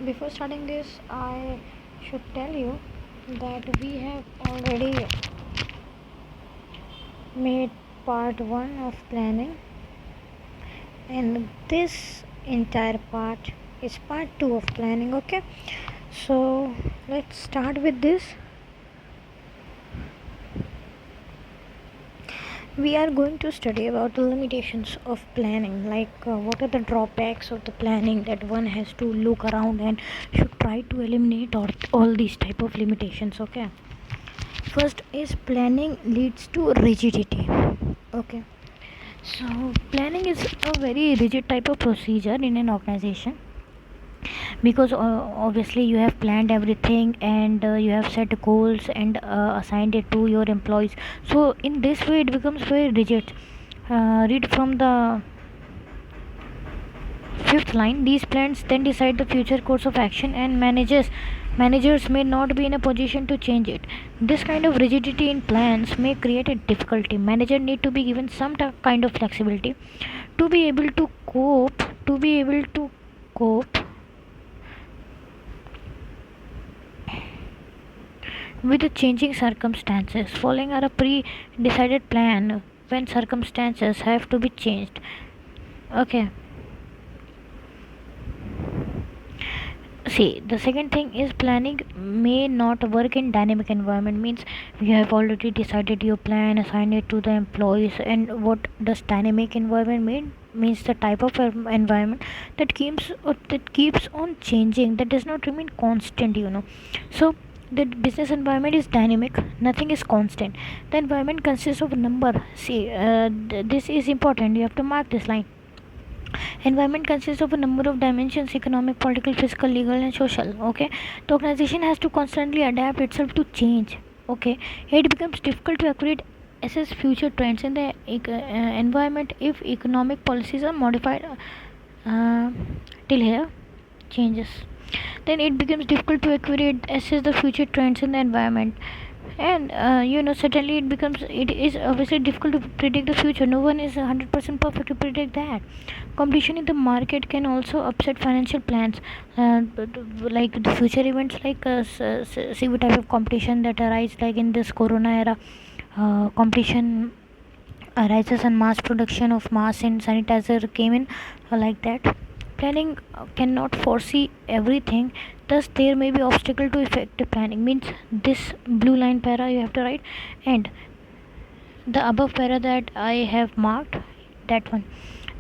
Before starting this, I should tell you that we have already made part 1 of planning, and this entire part is part 2 of planning. Okay, so let's start with this. We are going to study about the limitations of planning, like what are the drawbacks of the planning that one has to look around and should try to eliminate all these type of limitations. Okay, first is planning leads to rigidity. Okay, so planning is a very rigid type of procedure in an organization, because obviously you have planned everything, and you have set goals and assigned it to your employees. So in this way it becomes very rigid. Read from the fifth line. These plans then decide the future course of action, and managers may not be in a position to change it. This kind of rigidity in plans may create a difficulty. Manager need to be given some kind of flexibility to be able to cope with the changing circumstances. Following a pre-decided plan when circumstances have to be changed. Okay, see, the second thing is planning may not work in dynamic environment. Means you have already decided your plan, assigned it to the employees. And what does dynamic environment mean? Means the type of environment that keeps on changing, that does not remain constant. So the business environment is dynamic, nothing is constant. The environment consists of a number. See, this is important, you have to mark this line. Environment consists of a number of dimensions: economic, political, physical, legal, and social. Okay, the organization has to constantly adapt itself to change. Okay, it becomes difficult to accurately assess future trends in the environment if economic policies are modified. Uh, till here, changes. Then it becomes difficult to accurately assess the future trends in the environment, and certainly it is obviously difficult to predict the future. No one is 100% perfect to predict that. Competition in the market can also upset financial plans, like the future events, like see what type of competition that arise, like in this corona era. Competition arises, and mass production of mass and sanitizer came in, like that. Planning cannot foresee everything, thus there may be obstacle to effective planning. Means this blue line para you have to write, and the above para that I have marked, that one.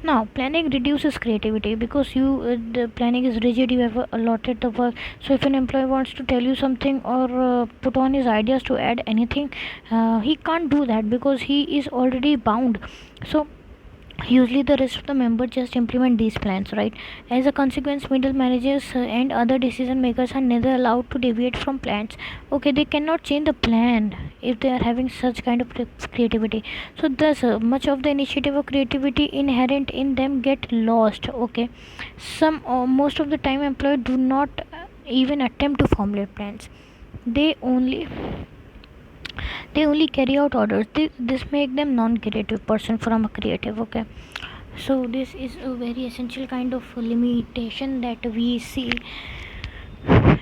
Now planning reduces creativity, because the planning is rigid, you have allotted the work. So if an employee wants to tell you something, or put on his ideas to add anything, he can't do that because he is already bound. So usually the rest of the members just implement these plans, right? As a consequence, middle managers and other decision makers are neither allowed to deviate from plans. Okay, they cannot change the plan if they are having such kind of creativity. So thus much of the initiative or creativity inherent in them get lost. Okay, some most of the time employees do not even attempt to formulate plans. They only carry out orders. This make them non-creative person from a creative. Okay, so this is a very essential kind of limitation that we see.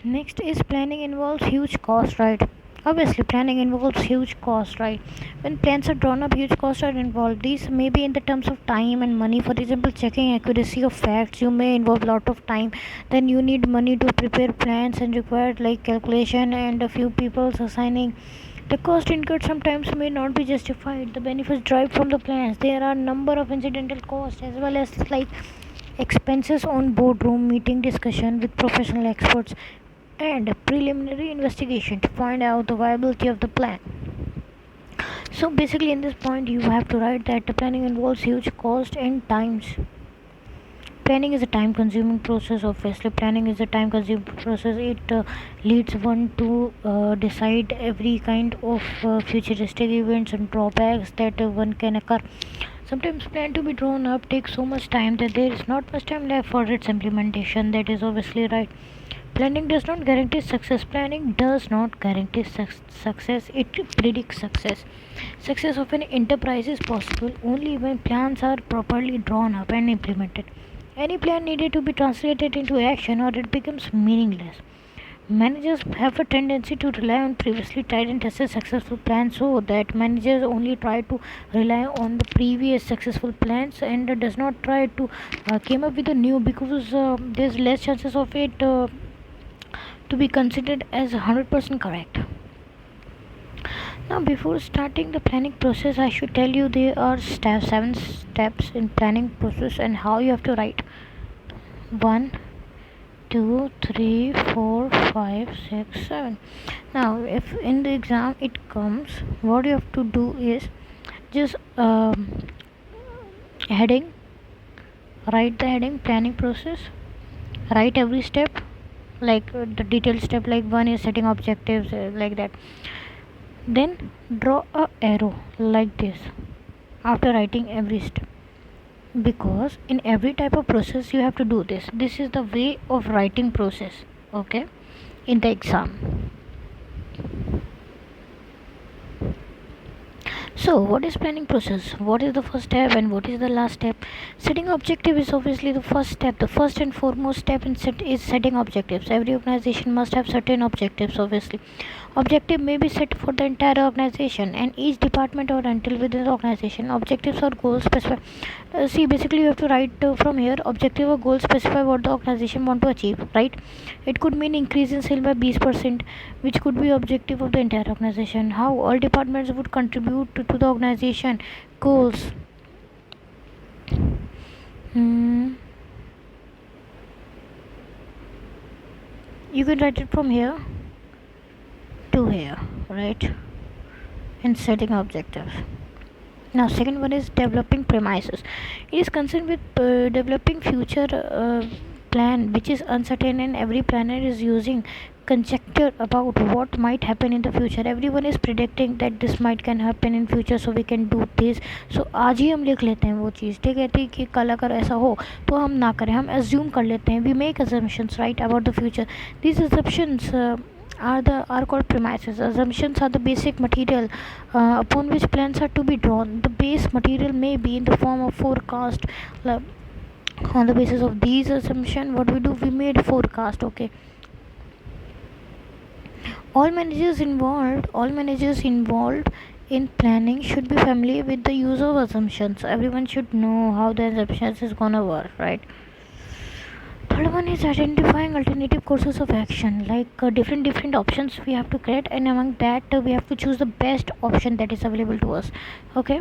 Next is planning involves huge cost, right? Obviously planning involves huge cost, right? When plans are drawn up, huge costs are involved. These may be in the terms of time and money. For example, checking accuracy of facts, you may involve a lot of time. Then you need money to prepare plans and required like calculation and a few people assigning. The cost incurred sometimes may not be justified. The benefits derived from the plans. There are number of incidental costs as well as like expenses on boardroom meeting, discussion with professional experts, and a preliminary investigation to find out the viability of the plan. So basically in this point you have to write that the planning involves huge cost and times. Planning is a time consuming process. Obviously planning is a time consuming process. It leads one to decide every kind of futuristic events and drawbacks that one can occur. Sometimes plan to be drawn up takes so much time that there is not much time left for its implementation. That is obviously right. Planning does not guarantee success. Planning does not guarantee success. It predicts success. Success of an enterprise is possible only when plans are properly drawn up and implemented. Any plan needed to be translated into action or it becomes meaningless. Managers have a tendency to rely on previously tried and tested successful plans, so that managers only try to rely on the previous successful plans and does not try to came up with a new, because there's less chances of it to be considered as 100% correct. Now, before starting the planning process, I should tell you there are 7 steps in planning process and how you have to write 1, 2, 3, 4, 5, 6, 7. Now, if in the exam it comes, what you have to do is just heading, write the heading planning process, write every step, like the detailed step, like 1 is setting objectives, like that. Then draw a arrow like this after writing every step, because in every type of process you have to do this is the way of writing process, okay, in the exam. So, what is planning process? What is the first step and what is the last step? Setting objective is obviously the first step. The first and foremost step is setting objectives. Every organization must have certain objectives, obviously. Objective may be set for the entire organization and each department or until within the organization. Objectives or goals specify. See, basically, you have to write from here. Objective or goal specify what the organization want to achieve, right? It could mean increase in sale by 20%, which could be objective of the entire organization. How all departments would contribute to the organization goals. Hmm. You can write it from here to here, right? And setting objectives. Now, second one is developing premises. It is concerned with developing future plan, which is uncertain, and every planner is using conjecture about what might happen in the future. Everyone is predicting that this might can happen in future, so we can do this. So आज ही हम लिख लेते हैं वो चीज़, ठीक है, ठीक कि कल अगर ऐसा हो तो हम ना करें, हम assume कर लेते हैं. We make assumptions, right, about the future. These assumptions are called premises. Assumptions are the basic material upon which plans are to be drawn. The base material may be in the form of forecast. On the basis of these assumptions, what we do, we made forecast. Okay. All managers involved in planning should be familiar with the use of assumptions. Everyone should know how the assumptions is gonna work, right? Third one is identifying alternative courses of action, like different options we have to create, and among that we have to choose the best option that is available to us. Okay.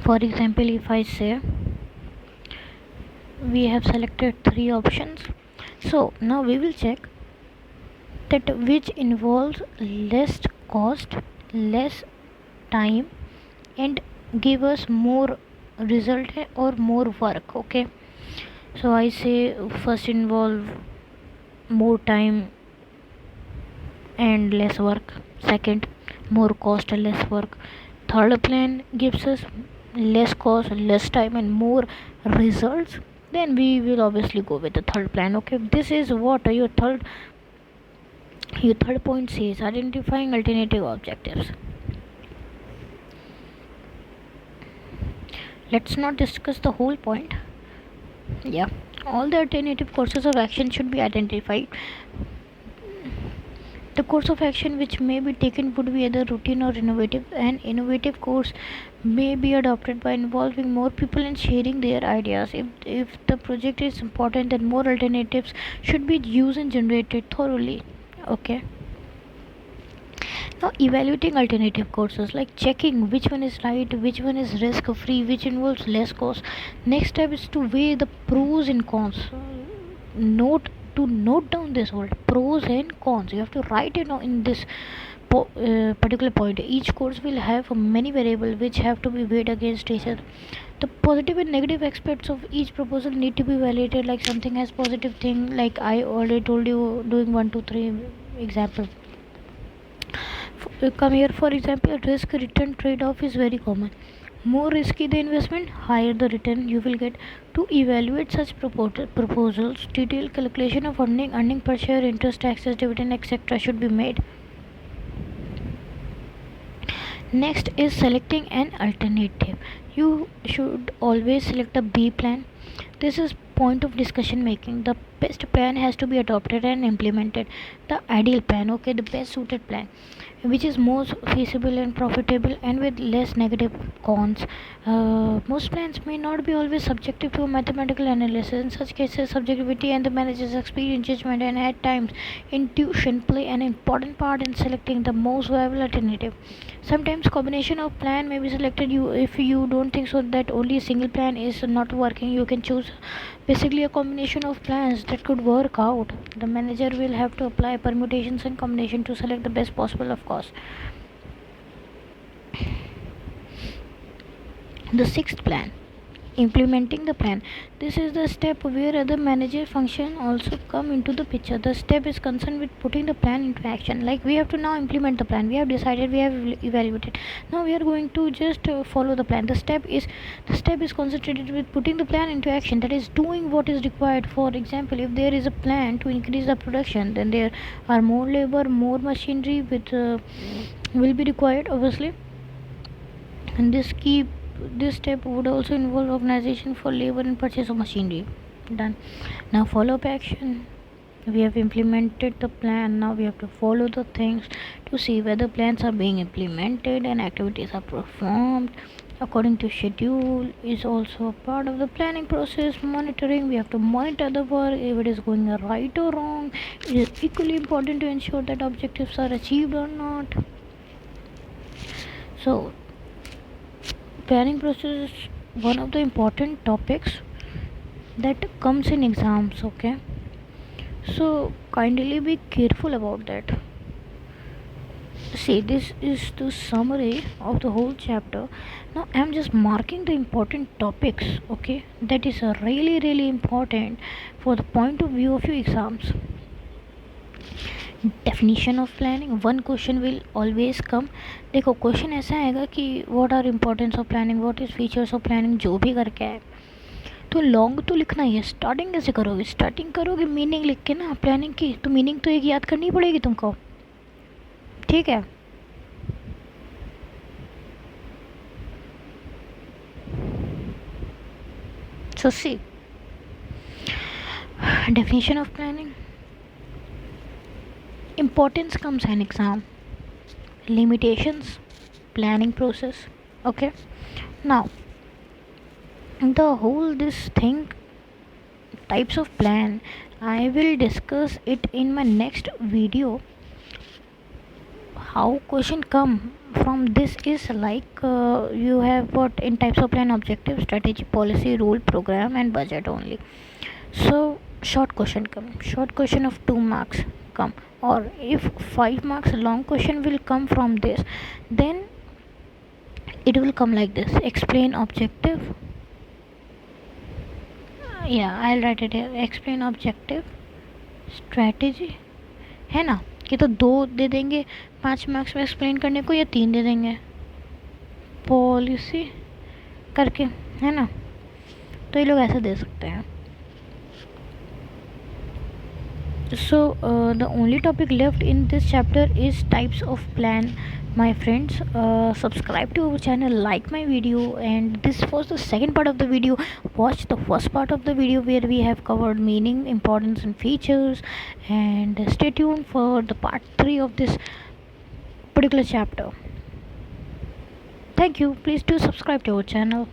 For example, if I say we have selected 3 options, so now we will check that which involves less cost, less time, and give us more result or more work. Okay, so I say first involve more time and less work, second more cost and less work, third plan gives us less cost, less time and more results, then we will obviously go with the third plan. Okay, this is what your third point says, identifying alternative objectives. Let's not discuss the whole point. Yeah, all the alternative courses of action should be identified. The course of action which may be taken would be either routine or innovative. An innovative course may be adopted by involving more people and sharing their ideas. If the project is important, then more alternatives should be used and generated thoroughly. Okay. Now, evaluating alternative courses, like checking which one is right, which one is risk free, which involves less cost. Next step is to weigh the pros and cons. Note down this word pros and cons. You have to write it in this particular point. Each course will have many variables which have to be weighed against each other. The positive and negative aspects of each proposal need to be validated. Like something has positive thing, like I already told you doing 1 2 3 example. Come here, for example, risk return trade off is very common. More risky the investment, higher the return you will get. To evaluate such proposals, detailed calculation of earning per share, interest, taxes, dividend, etc. should be made. Next is selecting an alternative. You should always select a B plan. This is point of discussion making. The best plan has to be adopted and implemented. The ideal plan, okay, the best suited plan, which is most feasible and profitable and with less negative cons. Most plans may not be always subjective to mathematical analysis. In such cases, subjectivity and the manager's experience, judgment, and at times intuition play an important part in selecting the most viable alternative. Sometimes combination of plan may be selected. You, if you don't think so that only a single plan is not working, you can choose basically a combination of plans that could work out. The manager will have to apply permutations and combination to select the best possible, of course. The sixth plan, implementing the plan. This is the step where other manager function also come into the picture. The step is concerned with putting the plan into action. Like we have to now implement the plan. We have decided, we have evaluated. Now we are going to just follow the plan. The step is concentrated with putting the plan into action. That is doing what is required. For example, if there is a plan to increase the production, then there are more labor, more machinery with will be required, obviously. And this step would also involve organization for labor and purchase of machinery. Done. Now follow up action. We have implemented the plan. Now we have to follow the things to see whether plans are being implemented and activities are performed according to schedule. Is also a part of the planning process. Monitoring, we have to monitor the work if it is going right or wrong. It is equally important to ensure that objectives are achieved or not. So planning process is one of the important topics that comes in exams, okay, so kindly be careful about that. See, this is the summary of the whole chapter. Now I'm just marking the important topics, okay, that is really important for the point of view of your exams. Definition of planning, one question will always come. देखो question ऐसा आएगा कि what are importance of planning, what is features of planning, जो भी करके आए तो long तो लिखना ही है. स्टार्टिंग कैसे करोगे? स्टार्टिंग करोगे मीनिंग लिख के ना प्लानिंग की, तो मीनिंग तो एक याद करनी पड़ेगी तुमको, ठीक है. सो सी, definition of planning, importance comes in exam, limitations, planning process, okay. Now the whole this thing, types of plan, I will discuss it in my next video. How question come from this is like you have got in types of plan: objective, strategy, policy, rule, program, and budget only. So short question come, short question of 2 marks come, or if 5 marks long question will come from this, then it will come like this: explain objective. Yeah, I'll write it here: explain objective, strategy, है ना. कि तो 2 दे देंगे 5 marks में explain करने को, या 3 दे देंगे पॉलिसी करके, है ना. तो ये लोग ऐसे दे सकते हैं. So the only topic left in this chapter is types of plan. My friends, subscribe to our channel, like my video, and this was the second part of the video. Watch the first part of the video where we have covered meaning, importance, and features, and stay tuned for the part 3 of this particular chapter. Thank you. Please do subscribe to our channel.